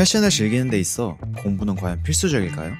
패션을 즐기는 데 있어 공부는 과연 필수적일까요?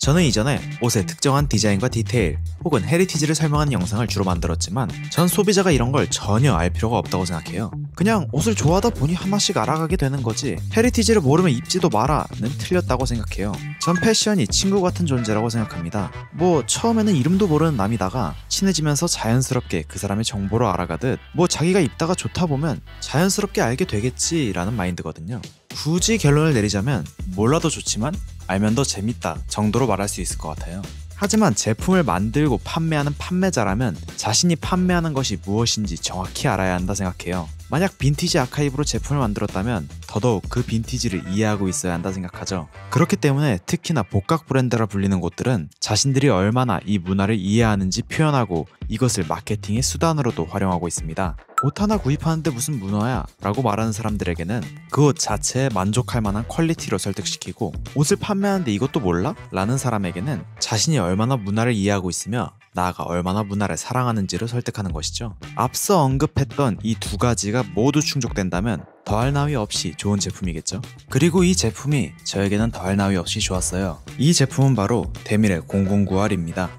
저는 이전에 옷의 특정한 디자인과 디테일 혹은 헤리티지를 설명하는 영상을 주로 만들었지만 전 소비자가 이런 걸 전혀 알 필요가 없다고 생각해요. 그냥 옷을 좋아하다 보니 하나씩 알아가게 되는 거지 헤리티지를 모르면 입지도 마라는 틀렸다고 생각해요. 전 패션이 친구 같은 존재라고 생각합니다. 뭐 처음에는 이름도 모르는 남이다가 친해지면서 자연스럽게 그 사람의 정보를 알아가듯 뭐 자기가 입다가 좋다 보면 자연스럽게 알게 되겠지라는 마인드거든요. 굳이 결론을 내리자면 몰라도 좋지만 알면 더 재밌다 정도로 말할 수 있을 것 같아요. 하지만 제품을 만들고 판매하는 판매자라면 자신이 판매하는 것이 무엇인지 정확히 알아야 한다 생각해요. 만약 빈티지 아카이브로 제품을 만들었다면 더더욱 그 빈티지를 이해하고 있어야 한다 생각하죠. 그렇기 때문에 특히나 복각 브랜드라 불리는 곳들은 자신들이 얼마나 이 문화를 이해하는지 표현하고 이것을 마케팅의 수단으로도 활용하고 있습니다. 옷 하나 구입하는데 무슨 문화야? 라고 말하는 사람들에게는 그 옷 자체에 만족할 만한 퀄리티로 설득시키고 옷을 판매하는데 이것도 몰라? 라는 사람에게는 자신이 얼마나 문화를 이해하고 있으며 나아가 얼마나 문화를 사랑하는지를 설득하는 것이죠. 앞서 언급했던 이 두 가지가 모두 충족된다면 더할 나위 없이 좋은 제품이겠죠. 그리고 이 제품이 저에게는 더할 나위 없이 좋았어요. 이 제품은 바로 데밀의 009R입니다.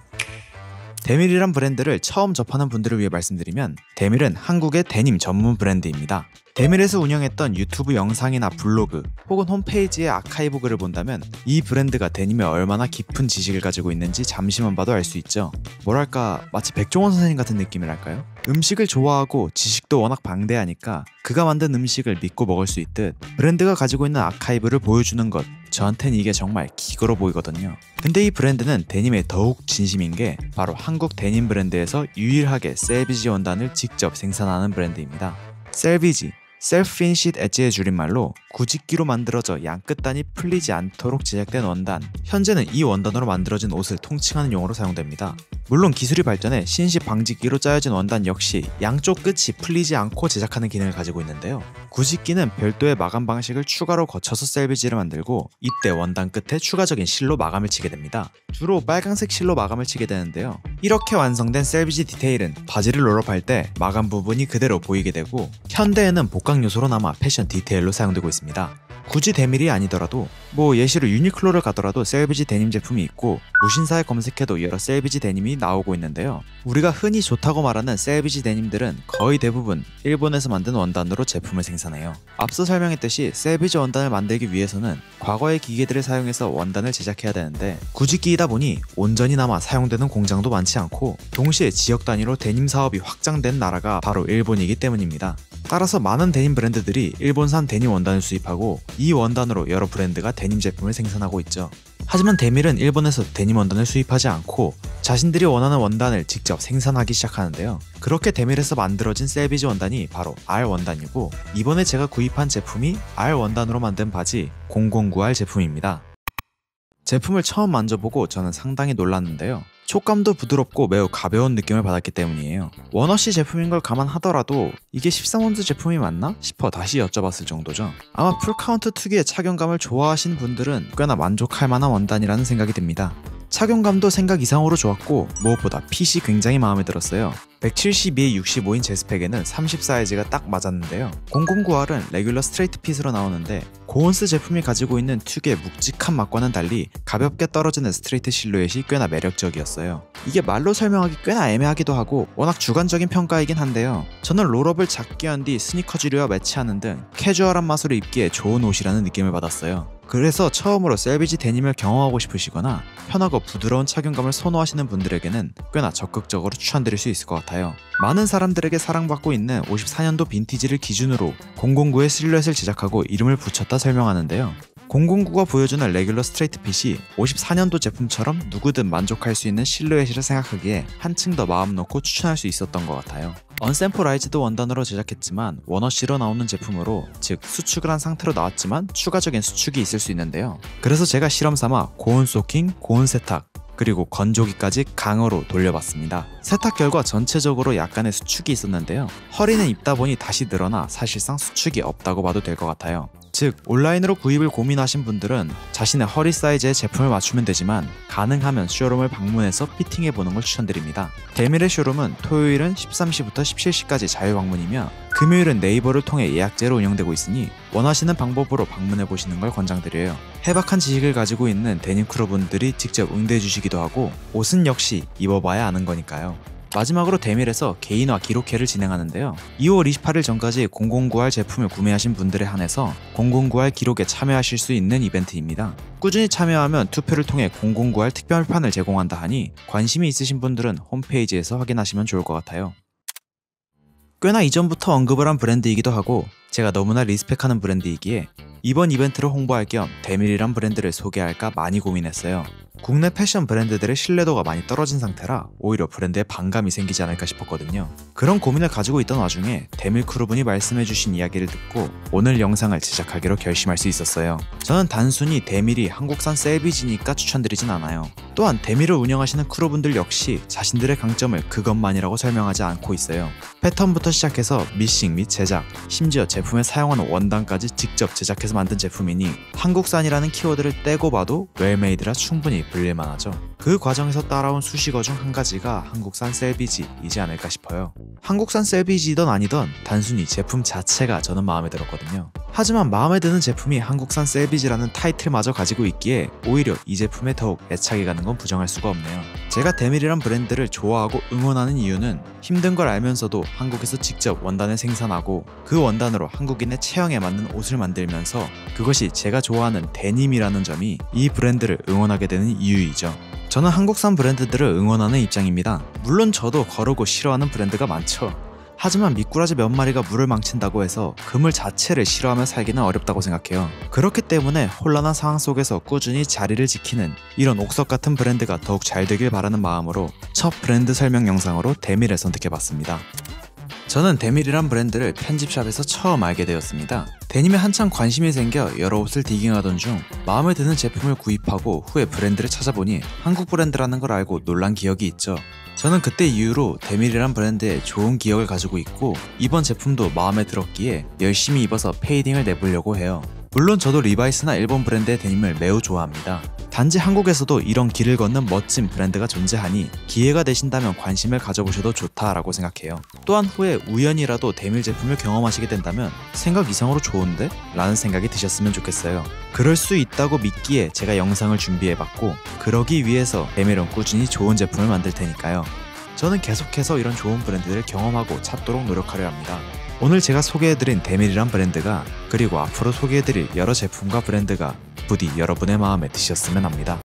데밀이란 브랜드를 처음 접하는 분들을 위해 말씀드리면 데밀은 한국의 데님 전문 브랜드입니다. 데밀에서 운영했던 유튜브 영상이나 블로그 혹은 홈페이지의 아카이브 글을 본다면 이 브랜드가 데님에 얼마나 깊은 지식을 가지고 있는지 잠시만 봐도 알 수 있죠. 뭐랄까 마치 백종원 선생님 같은 느낌이랄까요? 음식을 좋아하고 지식도 워낙 방대하니까 그가 만든 음식을 믿고 먹을 수 있듯 브랜드가 가지고 있는 아카이브를 보여주는 것 저한텐 이게 정말 기걸어 보이거든요. 근데 이 브랜드는 데님에 더욱 진심인 게 바로 한국 데님 브랜드에서 유일하게 셀비지 원단을 직접 생산하는 브랜드입니다. 셀비지, 셀프 피니시드 엣지의 줄임말로 구직기로 만들어져 양끝단이 풀리지 않도록 제작된 원단. 현재는 이 원단으로 만들어진 옷을 통칭하는 용어로 사용됩니다. 물론 기술이 발전해 신식 방직기로 짜여진 원단 역시 양쪽 끝이 풀리지 않고 제작하는 기능을 가지고 있는데요. 구직기는 별도의 마감 방식을 추가로 거쳐서 셀비지를 만들고 이때 원단 끝에 추가적인 실로 마감을 치게 됩니다. 주로 빨강색 실로 마감을 치게 되는데요. 이렇게 완성된 셀비지 디테일은 바지를 롤업할 때 마감 부분이 그대로 보이게 되고 현대에는 복각 요소로 남아 패션 디테일로 사용되고 있습니다. 굳이 데밀이 아니더라도 뭐 예시로 유니클로를 가더라도 셀비지 데님 제품이 있고 무신사에 검색해도 여러 셀비지 데님이 나오고 있는데요. 우리가 흔히 좋다고 말하는 셀비지 데님들은 거의 대부분 일본에서 만든 원단으로 제품을 생산해요. 앞서 설명했듯이 셀비지 원단을 만들기 위해서는 과거의 기계들을 사용해서 원단을 제작해야 되는데 구직기이다 보니 온전히 남아 사용되는 공장도 많지 않고 동시에 지역 단위로 데님 사업이 확장된 나라가 바로 일본이기 때문입니다. 따라서 많은 데님 브랜드들이 일본산 데님 원단을 수입하고 이 원단으로 여러 브랜드가 데님 제품을 생산하고 있죠. 하지만 데밀은 일본에서 데님 원단을 수입하지 않고 자신들이 원하는 원단을 직접 생산하기 시작하는데요. 그렇게 데밀에서 만들어진 셀비지 원단이 바로 R 원단이고 이번에 제가 구입한 제품이 R 원단으로 만든 바지 009R 제품입니다. 제품을 처음 만져보고 저는 상당히 놀랐는데요. 촉감도 부드럽고 매우 가벼운 느낌을 받았기 때문이에요. 원워시 제품인 걸 감안하더라도 이게 13온즈 제품이 맞나? 싶어 다시 여쭤봤을 정도죠. 아마 풀카운트 투기의 착용감을 좋아하신 분들은 꽤나 만족할 만한 원단이라는 생각이 듭니다. 착용감도 생각 이상으로 좋았고 무엇보다 핏이 굉장히 마음에 들었어요. 172에 65인 제 스펙에는 30 사이즈가 딱 맞았는데요. 009R은 레귤러 스트레이트 핏으로 나오는데 고온스 제품이 가지고 있는 특유의 묵직한 맛과는 달리 가볍게 떨어지는 스트레이트 실루엣이 꽤나 매력적이었어요. 이게 말로 설명하기 꽤나 애매하기도 하고 워낙 주관적인 평가이긴 한데요. 저는 롤업을 작게 한 뒤 스니커즈류와 매치하는 등 캐주얼한 맛으로 입기에 좋은 옷이라는 느낌을 받았어요. 그래서 처음으로 셀비지 데님을 경험하고 싶으시거나 편하고 부드러운 착용감을 선호하시는 분들에게는 꽤나 적극적으로 추천드릴 수 있을 것 같아요. 많은 사람들에게 사랑받고 있는 54년도 빈티지를 기준으로 009의 실루엣을 제작하고 이름을 붙였다 설명하는데요. 009가 보여주는 레귤러 스트레이트 핏이 54년도 제품처럼 누구든 만족할 수 있는 실루엣이라 생각하기에 한층 더 마음 놓고 추천할 수 있었던 것 같아요. 언샘플라이즈드 원단으로 제작했지만 원워시로 나오는 제품으로 즉 수축을 한 상태로 나왔지만 추가적인 수축이 있을 수 있는데요. 그래서 제가 실험삼아 고온 소킹, 고온 세탁, 그리고 건조기까지 강으로 돌려봤습니다. 세탁 결과 전체적으로 약간의 수축이 있었는데요. 허리는 입다 보니 다시 늘어나 사실상 수축이 없다고 봐도 될 것 같아요. 즉 온라인으로 구입을 고민하신 분들은 자신의 허리 사이즈의 제품을 맞추면 되지만 가능하면 쇼룸을 방문해서 피팅해보는 걸 추천드립니다. 데밀의 쇼룸은 토요일은 13시부터 17시까지 자유방문이며 금요일은 네이버를 통해 예약제로 운영되고 있으니 원하시는 방법으로 방문해 보시는 걸 권장드려요. 해박한 지식을 가지고 있는 데님 크루분들이 직접 응대해 주시기도 하고 옷은 역시 입어봐야 아는 거니까요. 마지막으로 데밀에서 개인화 기록회를 진행하는데요. 2월 28일 전까지 0092R 제품을 구매하신 분들에 한해서 0092R 기록에 참여하실 수 있는 이벤트입니다. 꾸준히 참여하면 투표를 통해 0092R 특별판을 제공한다 하니 관심이 있으신 분들은 홈페이지에서 확인하시면 좋을 것 같아요. 꽤나 이전부터 언급을 한 브랜드이기도 하고 제가 너무나 리스펙하는 브랜드이기에 이번 이벤트를 홍보할 겸 데밀이란 브랜드를 소개할까 많이 고민했어요. 국내 패션 브랜드들의 신뢰도가 많이 떨어진 상태라 오히려 브랜드에 반감이 생기지 않을까 싶었거든요. 그런 고민을 가지고 있던 와중에 데밀 크루분이 말씀해주신 이야기를 듣고 오늘 영상을 제작하기로 결심할 수 있었어요. 저는 단순히 데밀이 한국산 셀비지니까 추천드리진 않아요. 또한 데밀을 운영하시는 크루분들 역시 자신들의 강점을 그것만이라고 설명하지 않고 있어요. 패턴부터 시작해서 미싱 및 제작, 심지어 제품에 사용하는 원단까지 직접 제작해서 만든 제품이니 한국산이라는 키워드를 떼고 봐도 웰메이드라 충분히 불릴만하죠. 그 과정에서 따라온 수식어 중 한 가지가 한국산 셀비지이지 않을까 싶어요. 한국산 셀비지이던 아니던 단순히 제품 자체가 저는 마음에 들었거든요. 하지만 마음에 드는 제품이 한국산 셀비지라는 타이틀마저 가지고 있기에 오히려 이 제품에 더욱 애착이 가는 건 부정할 수가 없네요. 제가 데밀이란 브랜드를 좋아하고 응원하는 이유는 힘든 걸 알면서도 한국에서 직접 원단을 생산하고 그 원단으로 한국인의 체형에 맞는 옷을 만들면서 그것이 제가 좋아하는 데님이라는 점이 이 브랜드를 응원하게 되는 이유이죠. 저는 한국산 브랜드들을 응원하는 입장입니다. 물론 저도 거르고 싫어하는 브랜드가 많죠. 하지만 미꾸라지 몇 마리가 물을 망친다고 해서 그물 자체를 싫어하며 살기는 어렵다고 생각해요. 그렇기 때문에 혼란한 상황 속에서 꾸준히 자리를 지키는 이런 옥석 같은 브랜드가 더욱 잘 되길 바라는 마음으로 첫 브랜드 설명 영상으로 데밀을 선택해봤습니다. 저는 데밀이란 브랜드를 편집샵에서 처음 알게 되었습니다. 데님에 한참 관심이 생겨 여러 옷을 디깅하던 중 마음에 드는 제품을 구입하고 후에 브랜드를 찾아보니 한국 브랜드라는 걸 알고 놀란 기억이 있죠. 저는 그때 이후로 데밀이란 브랜드에 좋은 기억을 가지고 있고 이번 제품도 마음에 들었기에 열심히 입어서 페이딩을 내보려고 해요. 물론 저도 리바이스나 일본 브랜드의 데님을 매우 좋아합니다. 단지 한국에서도 이런 길을 걷는 멋진 브랜드가 존재하니 기회가 되신다면 관심을 가져보셔도 좋다라고 생각해요. 또한 후에 우연이라도 데밀 제품을 경험하시게 된다면 생각 이상으로 좋은데? 라는 생각이 드셨으면 좋겠어요. 그럴 수 있다고 믿기에 제가 영상을 준비해봤고 그러기 위해서 데밀은 꾸준히 좋은 제품을 만들 테니까요. 저는 계속해서 이런 좋은 브랜드를 경험하고 찾도록 노력하려 합니다. 오늘 제가 소개해드린 데밀이란 브랜드가 그리고 앞으로 소개해드릴 여러 제품과 브랜드가 부디 여러분의 마음에 드셨으면 합니다.